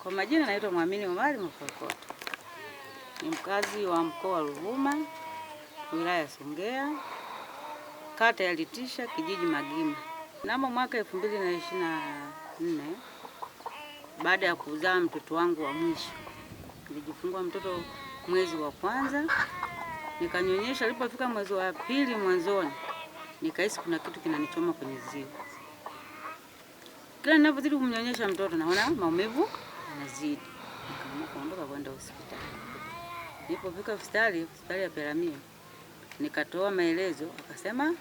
Kwa majina naitwa Mwamini Omari Mkokoto. Ni mkazi wa mkoa wa Ruvuma, wilaya ya Songea, kata ya Litisha, kijiji Magima. Mnamo mwaka 2024 baada ya kuzaa mtoto wangu wa mwisho, nilijifungua mtoto mwezi wa kwanza, nikanyonyesha. Alipofika mwezi wa pili mwanzoni, nikahisi kuna kitu kinanichoma kwenye ziwa. Kila ninapozidi kumnyonyesha mtoto naona maumivu yanazidi. Nikaamua kuondoka kwenda hospitali. Nilipofika hospitali ya Peramiho, nikatoa maelezo, akasema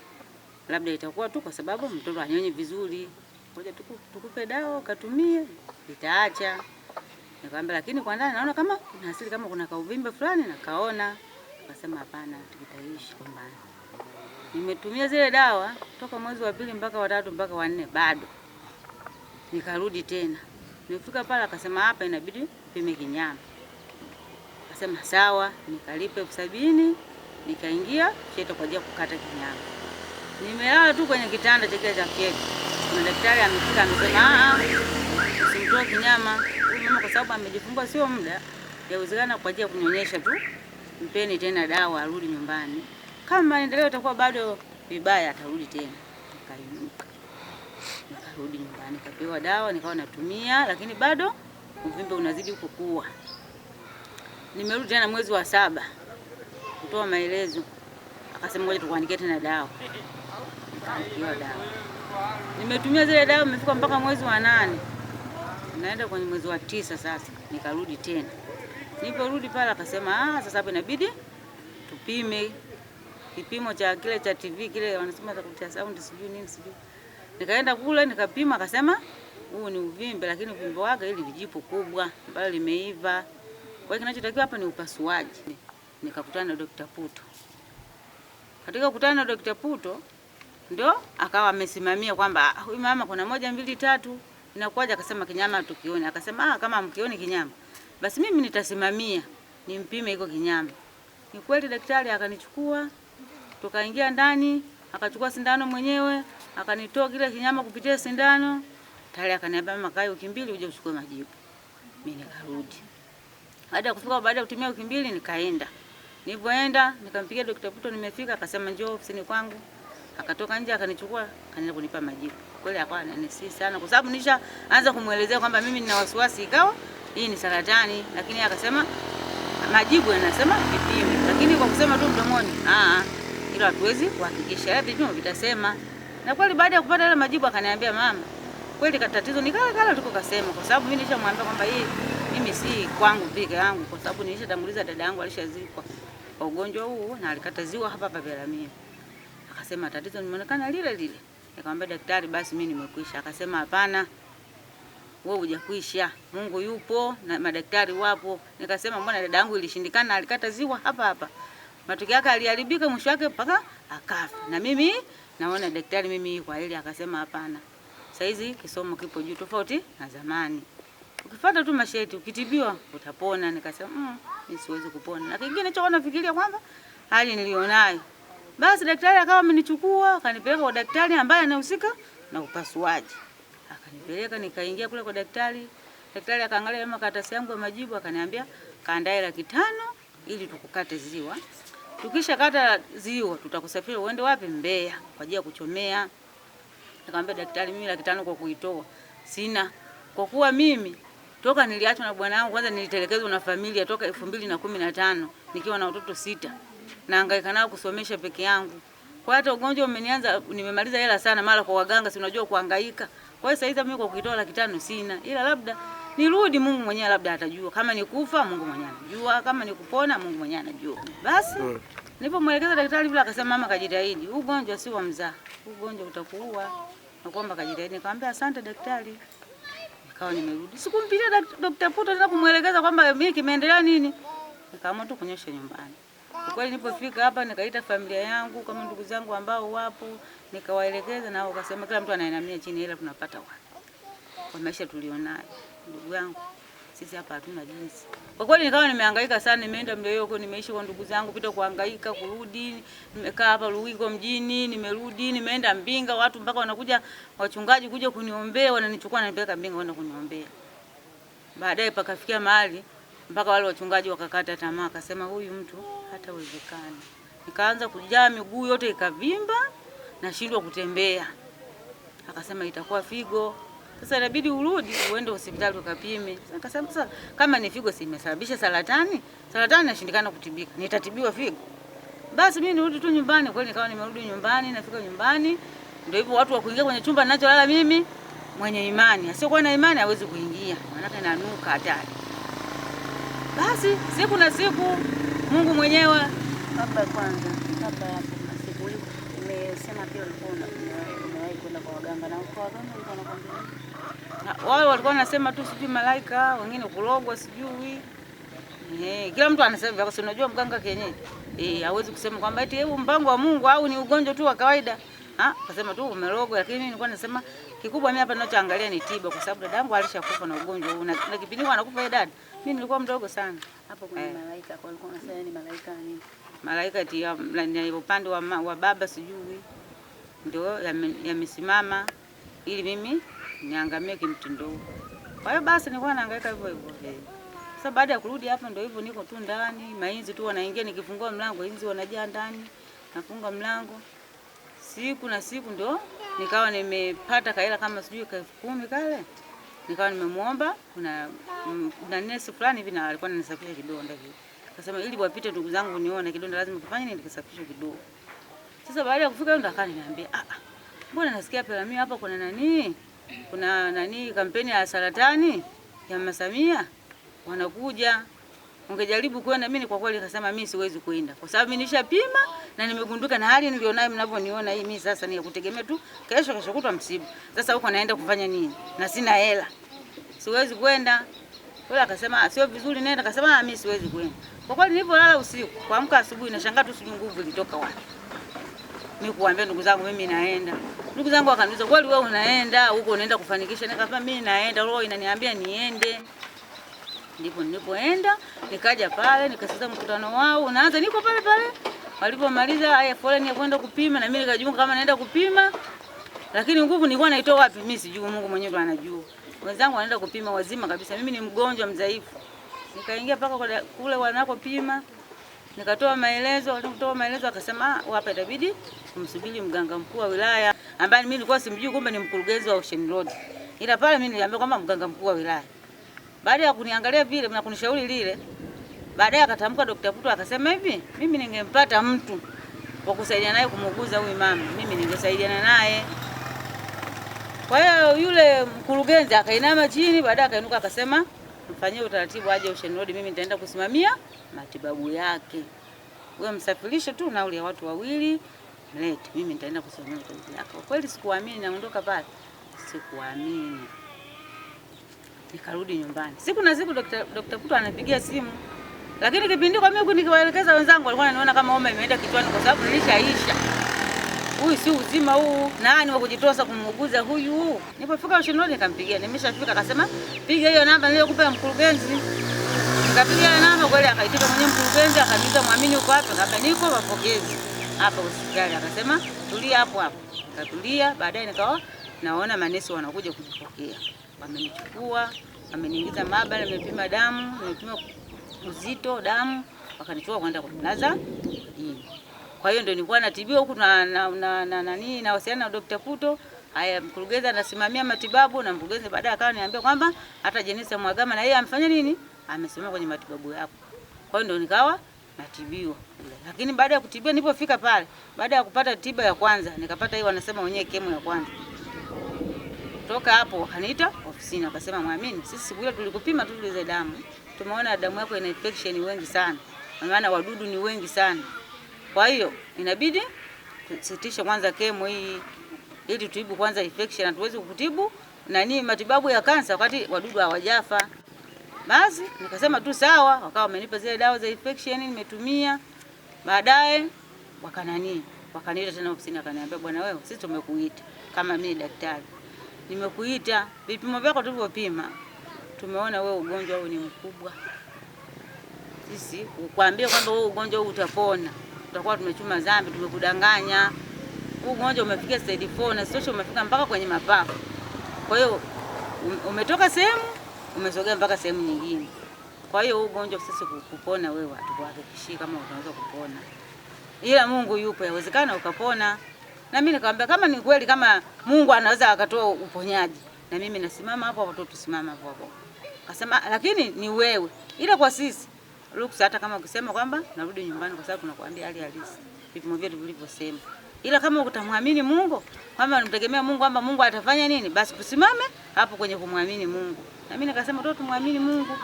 labda itakuwa tu kwa sababu mtoto anyonyi vizuri. Ngoja tukupe dawa ukatumie, itaacha. Nikamwambia lakini kwa ndani naona kama kuna asili, kama kuna kauvimbe fulani na kaona. Akasema hapana, tutaishi kwa mbali. Nimetumia zile dawa toka mwezi wa pili mpaka wa tatu mpaka wa nne bado. Nikarudi tena. Nilifika pale akasema hapa inabidi upime kinyama. Akasema sawa, nikalipa 70,000, nikaingia Sheto kwa ajili ya kukata kinyama. Nimelala tu kwenye kitanda cha Sheto. Kuna daktari amefika amesema usimtoe kinyama. Huyu mama kwa sababu amejifungua sio muda, yawezekana kwa ajili ya kunyonyesha tu. Mpeni tena dawa arudi nyumbani. Kama maendeleo itakuwa bado vibaya atarudi tena. Nikainuka. Nikarudi nyumbani, nikapewa dawa, nikawa natumia, lakini bado uvimbe unazidi kukua. Nimerudi tena mwezi wa 7 kutoa maelezo. Akasema ngoja tukuandikie tena dawa. Nikaandikiwa dawa. Nimetumia zile dawa, nimefika mpaka mwezi wa 8. Naenda kwenye mwezi wa 9 sasa, nikarudi tena. Niliporudi pale akasema sasa hapa inabidi tupime kipimo cha kile cha TV kile wanasema cha sound sijui nini sijui. Nikaenda kule nikapima, akasema huu ni uvimbe, lakini uvimbe wake ili vijipu kubwa ambalo limeiva. Kwa hiyo kinachotakiwa hapa ni upasuaji. Nikakutana na Dr. Puto. Katika kukutana na Dr. Puto ndio akawa amesimamia kwamba huyu mama kuna 1 2 3 inakuaje. Akasema kinyama tukione. Akasema kama mkioni kinyama basi mimi nitasimamia nimpime iko kinyama. Ni kweli daktari akanichukua, tukaingia ndani, akachukua sindano mwenyewe, akanitoa kile kinyama kupitia sindano. Tayari akaniambia mama kae wiki 2 uje uchukue majibu. Mimi nikarudi. Baada ya kutumia wiki 2 nikaenda. Nilipoenda nikampigia Dr. Puto nimefika, akasema njoo ofisini kwangu. Akatoka nje akanichukua, akaenda kunipa majibu. Kweli akawa ananisi sana kwa sababu nishaanza kumuelezea kwamba mimi nina wasiwasi ikawa hii ni saratani, lakini akasema majibu yanasema vipime. Lakini kwa kusema tu mdomoni, ila hatuwezi kuhakikisha vipimo vitasema. Na kweli baada ya kupata ile majibu akaniambia mama, kweli tatizo ni kala tuko kasema, kwa sababu mimi nilishamwambia kwamba mimi si kwangu peke yangu, kwa sababu nilishatanguliza dada yangu alishazikwa kwa ugonjwa huu na alikataziwa hapa Peramiho. Akasema tatizo limeonekana lile lile. Nikamwambia daktari basi mimi nimekwisha. Akasema hapana, wewe hujakwisha, Mungu yupo na madaktari wapo. Nikasema mbona dada yangu ilishindikana, alikataziwa hapa. Matokeo yake aliharibika, mwisho wake mpaka akafa. Na mimi naona daktari mimi kwa ile. Akasema hapana, sasa hizi kisomo kipo juu tofauti na zamani. Ukifuata tu masharti ukitibiwa utapona. Nikasema mimi siwezi kupona. Na kingine cha nafikiria kwamba hali nilionayo. Basi daktari akawa amenichukua, akanipeleka kwa daktari ambaye anahusika na upasuaji. Akanipeleka nikaingia kule kwa daktari. Daktari akaangalia makaratasi yangu ya majibu, akaniambia kaandae 500,000 ili tukukate ziwa. Tukisha kata ziwa tutakusafiri uende wapi? Mbeya kwa ajili ya kuchomea. Nikamwambia daktari mimi 500,000 kwa kuitoa sina. Kwa kuwa mimi toka niliachwa na bwana wangu, kwanza nilitelekezwa na familia toka 2015 nikiwa na watoto 6. Nahangaika nao kusomesha peke yangu. Kwa hata ugonjwa umenianza, nimemaliza hela sana mara kwa waganga, si unajua kuhangaika. Kwa hiyo sasa mimi kwa kuitoa 500,000 sina. Ila labda nirudi, Mungu mwenyewe labda atajua. Kama ni kufa Mungu mwenyewe anajua, kama ni kupona Mungu mwenyewe anajua. Basi nilipomwelekeza daktari vile akasema mama kajitahidi. Ugonjwa si wa mzaa. Ugonjwa utakuua. Na kwamba kajitahidi. Nikamwambia asante daktari. Nikawa nimerudi. Sikumpitia Dr. Puto tena kumwelekeza kwamba mimi kimeendelea nini. Nikaamua tu kunyosha nyumbani. Kwa kweli nilipofika hapa nikaita familia yangu kama ndugu zangu ambao wapo, nikawaelekeza nao wakasema kila mtu anainamia chini, ila tunapata wapi kwa maisha tulionayo. Ndugu yangu sisi hapa hatuna jinsi. Kwa kweli nikawa nimehangaika sana, nimeenda Mbeya huko, nimeishi kwa ndugu zangu pita kuhangaika kurudi, nimekaa hapa Ruigo mjini, nimerudi, nimeenda Mbinga, watu mpaka wanakuja wachungaji kuja kuniombea, wananichukua wananipeleka Mbinga kwenda kuniombea. Baadaye pakafikia mahali mpaka wale wachungaji wakakata tamaa, akasema huyu mtu hatawezekana. Nikaanza kujaa, miguu yote ikavimba, nashindwa kutembea. Akasema itakuwa figo. Sasa inabidi urudi uende hospitali ukapime. Akasema sasa kama ni figo, si imesababisha saratani? Saratani inashindikana kutibika, nitatibiwa figo? Basi mimi nirudi tu nyumbani. Kweli nikawa nimerudi nyumbani, nafika nyumbani ndio hivyo, watu wa kuingia kwenye chumba ninacholala mimi, mwenye imani. Asiyokuwa na imani hawezi kuingia, maana inanuka hatari. Basi siku na siku Mungu mwenyewe. Kabla kwanza, kabla ya siku umesema pia ulikuwa umewahi kwenda kwa waganga, na kwa waganga walikuwa wanakwambia wao walikuwa wanasema tu sijui malaika, wengine kulogwa sijui. Kila mtu anasema kwa sababu unajua mganga kienyeji hawezi kusema kwamba eti hebu mpango wa Mungu au ni ugonjwa tu wa kawaida. Kasema tu umerogwa, lakini mimi nilikuwa nasema kikubwa mimi hapa ninachoangalia ni tiba, kwa sababu dadangu alishakufa na ugonjwa huu na kipindi anakufa yeye dada. Mimi nilikuwa mdogo sana. Hapo kuna malaika, kwa alikuwa anasema ni malaika nini? Malaika eti upande wa baba sijui ndio yamesimama ili mimi niangamie kimtindo. Kwa hiyo basi nilikuwa nahangaika hivyo hivyo. Sasa baada ya kurudi hapa ndio hivyo, niko tu ndani, mainzi tu wanaingia, nikifungua mlango inzi wanajaa ndani, nafunga mlango. Siku na siku ndio nikawa nimepata kaela kama sijui 10,000 kale. Nikawa nimemuomba kuna nesi fulani hivi na alikuwa ananisafisha kidonda hivi. Akasema ili wapite ndugu zangu nione kidonda lazima kufanye nini, nikisafisha kidogo. Sasa baada ya kufika ndo akaniambia, mbona nasikia Peramiho hapa kuna nani? Kuna nani kampeni ya saratani ya Mama Samia wanakuja. Ungejaribu kwenda. Mimi kwa kweli nikasema mimi siwezi kwenda, kwa sababu mimi nishapima na nimegunduka na hali nilionayo mnavyoniona hii, mimi sasa ni kutegemea tu kesho kutwa msiba. Sasa huko naenda kufanya nini? Na sina hela. Siwezi kwenda. Yule akasema sio vizuri nenda, akasema mimi siwezi kwenda. Kwa kweli nilipolala usiku, kuamka asubuhi nashangaa tu sijui nguvu ilitoka wapi. Mimi kuambia ndugu zangu mimi naenda. Ndugu zangu wakaniuliza kweli wewe unaenda huko, unaenda kufanikisha? Nikasema mimi naenda, roho inaniambia niende. Ndipo nilipoenda, nikaja pale, nikasikiza mkutano wao, unaanza niko pale pale. Walipomaliza haya foleni ya kwenda kupima na mimi nikajiunga kama naenda kupima. Lakini nguvu nilikuwa naitoa wapi mimi sijui, Mungu mwenyewe ndo anajua. Wenzangu wanaenda kupima wazima kabisa, mimi ni mgonjwa mdhaifu. Nikaingia paka kule wanakopima. Nikatoa maelezo, walitoa maelezo akasema hapa itabidi kumsubiri mganga mkuu wa wilaya, ambaye mimi nilikuwa simjui, kumbe ni mkurugenzi wa Ocean Road. Ila pale mimi niliambiwa kwamba mganga mkuu wa wilaya. Baada ya kuniangalia vile na kunishauri lile, baadaye akatamka Dr. Puto akasema hivi, mimi ningempata mtu wa kusaidia naye kumuguza huyu mama, mimi ningesaidiana naye. Kwa hiyo yule mkurugenzi akainama chini, baadaye akainuka akasema mfanyie utaratibu aje Ocean Road, mimi nitaenda kusimamia matibabu yake. Wewe msafirishe tu nauli ya watu 2, mlete, mimi nitaenda kusimamia matibabu yake. Kwa kweli sikuamini, naondoka pale. Sikuamini. Nikarudi nyumbani. Siku na siku Dr. Puto anapigia simu. Lakini kipindi kwa mimi nikiwaelekeza wenzangu walikuwa wananiona kama homa imeenda kichwani, kwa sababu nilishaisha. Huyu si uzima huu. Nani wa kujitosa kumuuguza huyu? Nilipofika Ocean Road nikampigia. Nimeshafika akasema, "Piga hiyo namba niliyokupa mkurugenzi." Nikapiga namba kweli akaitika mwenye mkurugenzi, akaniita muamini uko wapi? Akasema niko mapokezi hapa hospitali. Akasema, "Tulia hapo hapo." Nikatulia, baadaye nikawa naona manesi wanakuja kujipokea. Wamenichukua, wameniingiza maabara, nimepima damu, nimepima uzito damu, wakanichukua kwenda kunilaza. Kwa hiyo ndio nilikuwa natibiwa huku na wasiana na Dr. Puto. Haya, mkurugenzi anasimamia matibabu, na mkurugenzi baadaye akawa niambia kwamba hata Jenisa Mwagama na yeye amfanya nini? Amesimama kwenye matibabu yako. Kwa hiyo ndio nikawa natibiwa. Lakini baada ya kutibiwa nilipofika pale, baada ya kupata tiba ya kwanza, nikapata hii wanasema wenyewe kemo ya kwanza. Toka hapo wakaniita ofisini, wakasema muamini, sisi siku ile tulikupima tu ile damu. Tumeona damu yako ina infection wengi sana. Maana wadudu ni wengi sana. Kwa hiyo inabidi tusitishe kwanza kemo hii ili tutibu kwanza infection, hatuwezi kukutibu matibabu ya kansa wakati wadudu hawajafa. Basi nikasema tu sawa, wakawa wamenipa zile dawa za infection nimetumia. Baadaye wakaniita tena ofisini, akaniambia bwana wewe, sisi tumekuita kama mimi daktari. Nimekuita, vipimo vyako tulivyopima, tumeona wewe ugonjwa huu ni mkubwa. Sisi kukuambia kwamba wewe ugonjwa huu utapona, tutakuwa tumechuma dhambi, tumekudanganya. Huu ugonjwa umefikia stage 4 na sio umefika mpaka kwenye mapafu. Kwa hiyo umetoka sehemu umesogea mpaka sehemu nyingine. Kwa hiyo ugonjwa sisi kupona wewe hatukuhakikishii kama unaweza kupona. Ila Mungu yupo, yawezekana ukapona. Na mimi nikamwambia kama ni kweli kama Mungu anaweza akatoa uponyaji, na mimi nasimama hapo hapo, tusimama hapo hapo. Akasema lakini ni wewe. Ila kwa sisi ruksa, hata kama ukisema kwamba narudi nyumbani, kwa sababu tunakuambia hali halisi vipimo vyetu vilivyosema. Ila kama utamwamini Mungu, kwamba unamtegemea Mungu kwamba Mungu atafanya nini, basi tusimame hapo kwenye kumwamini Mungu. Na mimi nikasema ndio tumwamini Mungu.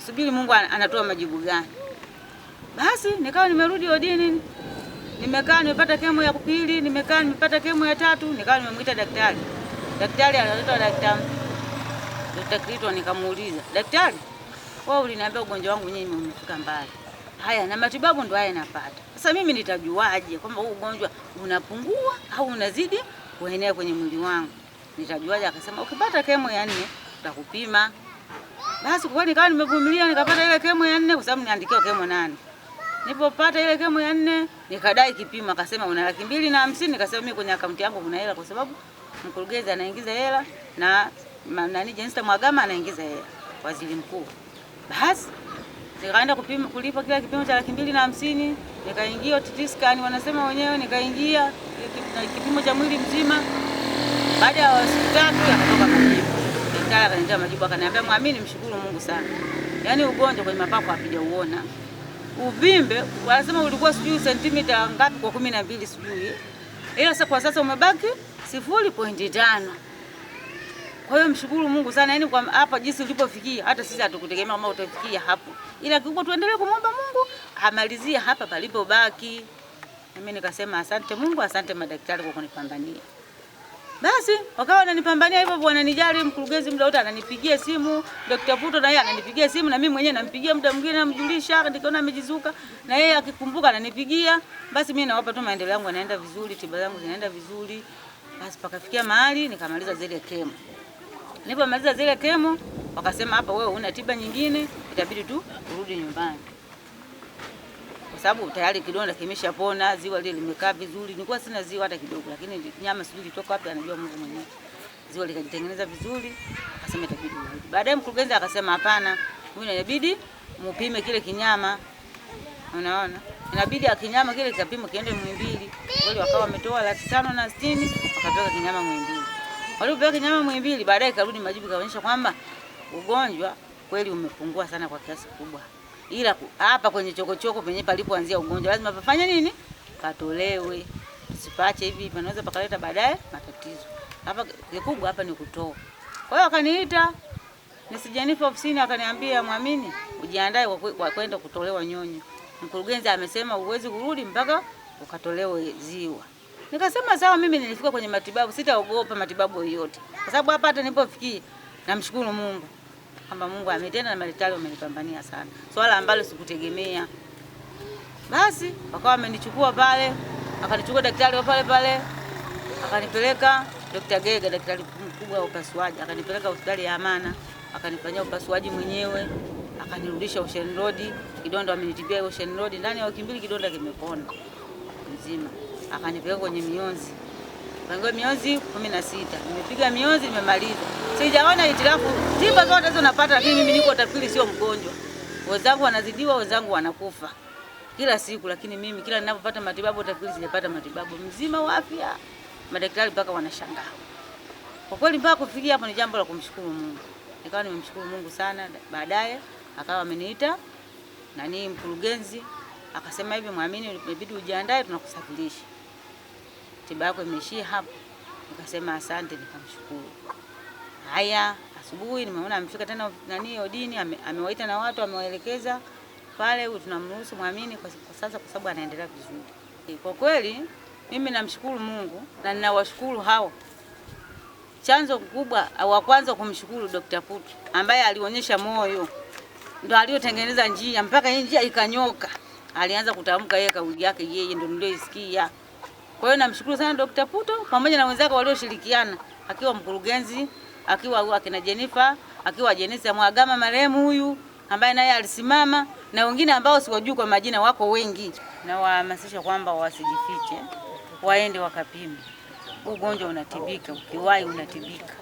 Subiri Mungu anatoa majibu gani. Basi nikawa nimerudi odini. Nimekaa nimepata kemo ya pili, nimekaa nimepata kemo ya tatu, nikawa nimemuita daktari. Daktari analeta daktari. Dr. Krito, nikamuuliza, "Daktari, wewe uliniambia ugonjwa wangu nyinyi umefika mbali. Haya na matibabu ndo haya napata. Sasa mimi nitajuaje kwamba huu ugonjwa unapungua au unazidi kuenea kwenye mwili wangu? Nitajuaje?" Akasema, "Ukipata kemo ya 4 tutakupima." Basi kwa nikawa nimevumilia, nikapata ile kemo ya 4 kwa sababu niandikiwa kemo 8. Nilipopata ile kemo ya 4 nikadai kipimo, akasema una 250. Nikasema mimi kwenye akaunti yangu kuna hela, kwa sababu mkurugenzi anaingiza hela na nani Jenista Mhagama anaingiza hela, waziri mkuu. Basi nikaenda kulipa kila kipimo cha 250, nikaingia TT scan wanasema wenyewe, nikaingia kipimo cha mwili mzima. Baada ya siku 3 yakatoka majibu. Daktari akaniambia majibu, akaniambia muamini, mshukuru Mungu sana. Yaani ugonjwa kwenye mapafu hapijauona. Uvimbe wanasema ulikuwa sijui sentimita ngapi kwa 12 sijui. Ila sasa kwa sasa umebaki 0.5. Kwa hiyo mshukuru Mungu sana, yaani kwa hapa jinsi ulipofikia hata sisi hatukutegemea kama utafikia hapo. Ila kikubwa tuendelee kumwomba Mungu amalizie hapa palipobaki. Na mimi nikasema asante Mungu, asante madaktari kwa kunipambania. Basi wakawa wananipambania hivyo, wananijali. Mkurugenzi muda wote ananipigia simu, Dr. Puto na yeye ananipigia simu, na mimi mwenyewe nampigia muda mwingine, namjulisha nikiona amejizuka, na yeye akikumbuka ananipigia. Basi mimi nawapa tu maendeleo yangu yanaenda vizuri, tiba zangu zinaenda vizuri. Basi pakafikia mahali nikamaliza zile kemo. Nilipomaliza zile kemo wakasema hapa wewe una tiba nyingine, itabidi tu urudi nyumbani. Kwa sababu tayari kidonda kimeshapona, ziwa lile limekaa vizuri. Nilikuwa sina ziwa hata kidogo, lakini nyama sijui ilitoka wapi, anajua Mungu mwenyewe. Ziwa likajitengeneza vizuri, akasema itabidi urudi. Baadaye mkurugenzi akasema hapana, huyu inabidi mupime kile kinyama. Unaona? Inabidi akinyama kile kipimo kiende Muhimbili. Wale wakawa wametoa 560 wakapeleka kinyama Muhimbili. Walipeleka kinyama Muhimbili, baadaye karudi majibu kaonyesha kwamba ugonjwa kweli umepungua sana kwa kiasi kubwa. Ila hapa kwenye chokochoko penye palipoanzia ugonjwa lazima pafanye nini? Patolewe. Usipache hivi, panaweza pakaleta baadaye matatizo. Hapa kikubwa hapa ni kutoa. Kwa hiyo akaniita nisijenifa ofisini, akaniambia muamini, ujiandae kwa kwenda kutolewa nyonyo. Mkurugenzi amesema uwezi kurudi mpaka ukatolewe ziwa. Nikasema sawa, mimi nilifika kwenye matibabu, sitaogopa matibabu yoyote. Kwa sababu hapa hata nilipofikia namshukuru Mungu. Kwamba Mungu ametenda na madaktari wamenipambania sana. Swala ambalo sikutegemea. Basi wakawa wamenichukua pale, akanichukua daktari wa pale pale, akanipeleka Dr. Gega, daktari mkubwa wa upasuaji, akanipeleka hospitali ya Amana, akanifanyia upasuaji mwenyewe, akanirudisha Ocean Road, kidonda amenitibia Ocean Road, ndani ya wiki 2 kidonda kimepona mzima. Akanipeleka kwenye mionzi. Pango mionzi 16. Nimepiga mionzi nimemaliza. Sijaona hitilafu. Tiba zote hizo napata, lakini mimi niko tafili sio mgonjwa. Wenzangu wanazidiwa, wenzangu wanakufa kila siku, lakini mimi kila ninapopata matibabu tafili sijapata matibabu, mzima wa afya. Madaktari mpaka wanashangaa. Kwa kweli mpaka kufikia hapo ni jambo la kumshukuru Mungu. Nikawa nimemshukuru Mungu sana. Baadaye akawa ameniita nani mkurugenzi, akasema hivi muamini, imebidi ujiandae, tunakusafirisha. Tiba yako imeishia hapo. Nikasema asante, nikamshukuru. Haya, asubuhi nimeona amefika tena nani odini, amewaita na watu, amewaelekeza pale tunamruhusu muamini kwa sasa kwa sababu anaendelea vizuri. Kwa kweli mimi namshukuru Mungu na ninawashukuru hao. Chanzo kikubwa wa kwanza kumshukuru Dr. Puto ambaye alionyesha moyo, ndo aliyotengeneza njia mpaka hii njia ikanyoka. Alianza kutamka yeye kauli yake, yeye ndo nilioisikia. Kwa hiyo namshukuru sana Dr. Puto pamoja na wenzake walioshirikiana, akiwa mkurugenzi, akiwa akina Jennifer, akiwa Jenista Mhagama marehemu huyu ambaye naye alisimama, na wengine ambao siwajui kwa majina, wako wengi. Na wahamasisha kwamba wasijifiche, waende wakapime. Ugonjwa unatibika, ukiwahi unatibika.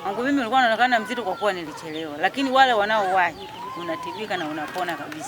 Wangu mimi ulikuwa unaonekana mzito kwa kuwa nilichelewa, lakini wale wanaowahi unatibika na unapona kabisa.